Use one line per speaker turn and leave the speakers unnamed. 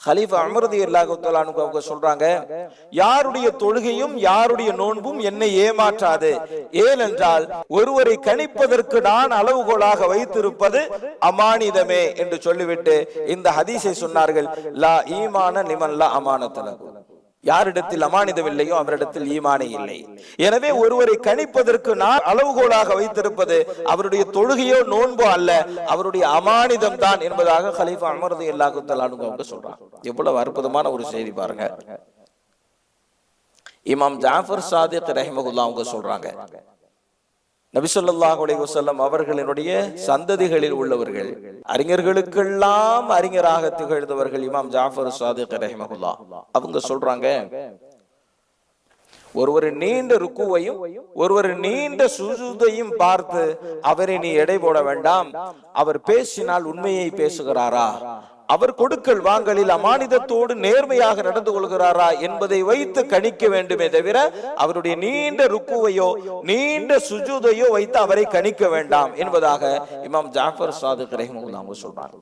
கலீஃபா Umar ரலியல்லாஹு தஆலா அன்ஹு அவங்க சொல்றாங்க, யாருடைய தொழுகையும் யாருடைய நோன்பும் என்னை ஏமாற்றாது. ஏனென்றால் ஒருவரை கணிப்பதற்கு நான் அளவுகோலாக வைத்திருப்பது அமானிதமே என்று சொல்லிவிட்டு இந்த ஹதீஸை சொன்னார்கள். லா ஈமான லிமன் லா அமானத லஹு. யாரிடத்தில் அமானிதம் இல்லையோ அவரிடத்தில் ஈமானே இல்லை. எனவே ஒருவரை கணிப்பதற்கு நான் அளவுகோலாக வைத்திருப்பது அவருடைய தொழுகையோ நோன்போ அல்ல, அவருடைய அமானிதம் தான் என்பதாக கலீஃபா உமர் ரலியல்லாஹு தஆலா அன்ஹு அவங்க சொல்றாங்க. எவ்வளவு அற்புதமான ஒரு செய்தி பாருங்க. இமாம் ஜாஃபர் சாதிக் ரஹிமஹுல்லாஹ் அவங்க சொல்றாங்க, நபி ஸல்லல்லாஹு அலைஹி வஸல்லம் அவர்களினுடைய சந்ததிகளில் உள்ளவர்கள், அறிஞர்களுக்கெல்லாம் அறிஞராக திகழ்ந்தவர்கள் இமாம் ஜாஃபர் சாதிக் ரஹிமஹுல்லாஹ் அவங்க சொல்றாங்க, ஒருவர் நீண்ட ருக்குவையும் ஒருவர் நீண்ட சுஜூதையும் பார்த்து அவரை நீ எடை போட வேண்டாம். அவர் பேசினால் உண்மையை பேசுகிறாரா, அவர் கொடுக்கல் வாங்கலில் அமானிதத்தோடு நேர்மையாக நடந்து கொள்கிறாரா என்பதை வைத்து கணிக்க வேண்டுமே தவிர அவருடைய நீண்ட ருக்குவையோ நீண்ட சுஜூதையோ வைத்து அவரை கணிக்க வேண்டாம் என்பதாக இமாம் ஜாஃபர் சாதிக் ரஹிமஹுல்லாஹ் சொல்றாங்க.